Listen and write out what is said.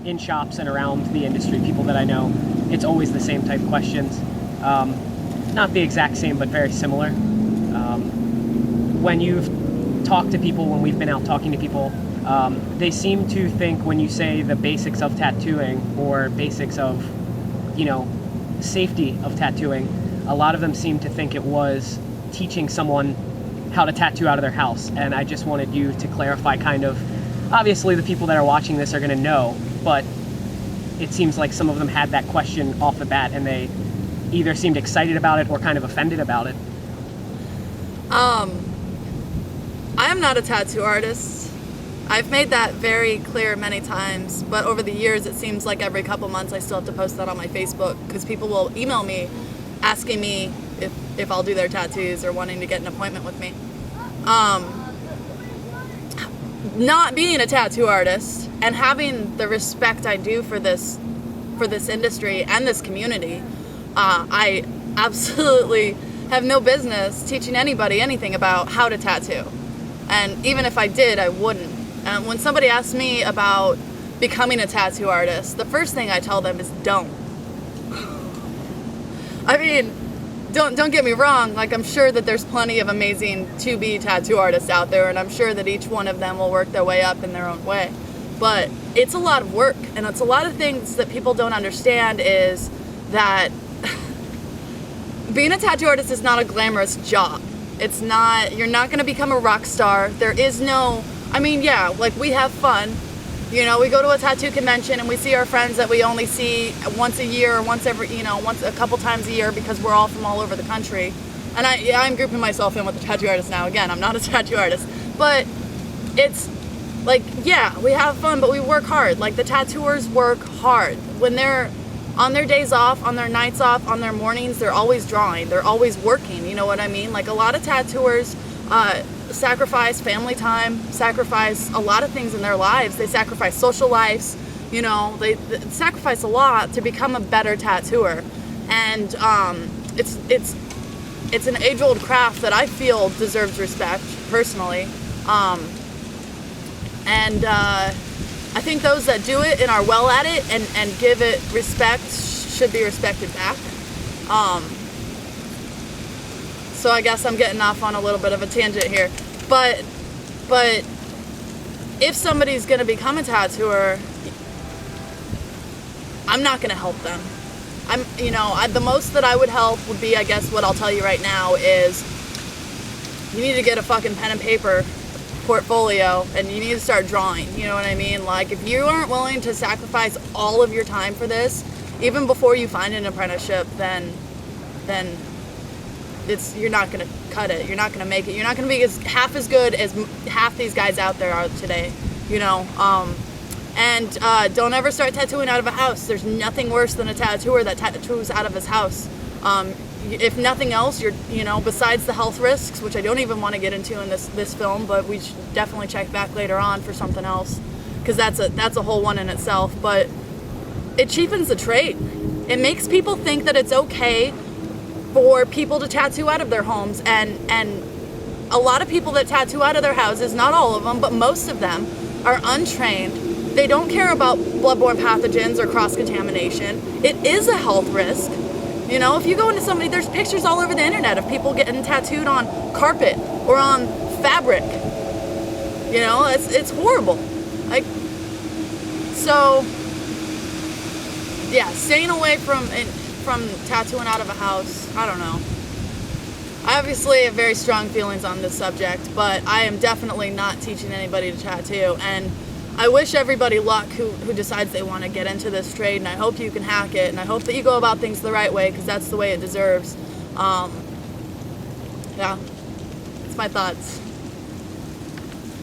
in shops and around the industry, people that I know, it's always the same type questions. Not the exact same, but very similar. When you've talked to people, when we've been out talking to people, they seem to think when you say the basics of tattooing or basics of, safety of tattooing, a lot of them seem to think it was teaching someone how to tattoo out of their house. And I just wanted you to clarify kind of, obviously the people that are watching this are going to know, but it seems like some of them had that question off the bat and they either seemed excited about it or kind of offended about it. I am not a tattoo artist. I've made that very clear many times, but over the years it seems like every couple months I still have to post that on my Facebook because people will email me asking me if I'll do their tattoos or wanting to get an appointment with me. Not being a tattoo artist and having the respect I do for this industry and this community, I absolutely have no business teaching anybody anything about how to tattoo. And even if I did, I wouldn't. And when somebody asks me about becoming a tattoo artist, the first thing I tell them is don't. I mean, don't get me wrong, like I'm sure that there's plenty of amazing to-be tattoo artists out there, and I'm sure that each one of them will work their way up in their own way. But it's a lot of work, and it's a lot of things that people don't understand is that being a tattoo artist is not a glamorous job. It's not, you're not going to become a rock star. There is no, I mean, yeah, like we have fun. We go to a tattoo convention and we see our friends that we only see once a year or once a couple times a year because we're all from all over the country. And I'm grouping myself in with the tattoo artists now. Again, I'm not a tattoo artist. But it's like, yeah, we have fun, but we work hard. Like the tattooers work hard. When they're on their days off, on their nights off, on their mornings, they're always drawing. They're always working, you know what I mean? Like a lot of tattooers sacrifice family time, sacrifice a lot of things in their lives. They sacrifice social lives, they sacrifice a lot to become a better tattooer. And it's an age-old craft that I feel deserves respect, personally. I think those that do it and are well at it and give it respect should be respected back. So I guess I'm getting off on a little bit of a tangent here. But if somebody's going to become a tattooer, I'm not going to help them. The most that I would help would be, I guess what I'll tell you right now is you need to get a fucking pen and paper portfolio and you need to start drawing, you know what I mean? Like if you aren't willing to sacrifice all of your time for this, even before you find an apprenticeship, then you're not going to cut it. You're not going to make it. You're not going to be half as good as half these guys out there are today, And don't ever start tattooing out of a house. There's nothing worse than a tattooer that tattoos out of his house. If nothing else, besides the health risks, which I don't even want to get into in this film, but we should definitely check back later on for something else, because that's a whole one in itself. But it cheapens the trade. It makes people think that it's okay for people to tattoo out of their homes, and a lot of people that tattoo out of their houses, not all of them, but most of them, are untrained. They don't care about bloodborne pathogens or cross-contamination. It is a health risk. If you go into somebody, there's pictures all over the internet of people getting tattooed on carpet or on fabric. It's horrible. Like, so, yeah, staying away from tattooing out of a house, I don't know. I obviously have very strong feelings on this subject, but I am definitely not teaching anybody to tattoo, and I wish everybody luck who decides they want to get into this trade, and I hope you can hack it, and I hope that you go about things the right way, because that's the way it deserves. Yeah, that's my thoughts.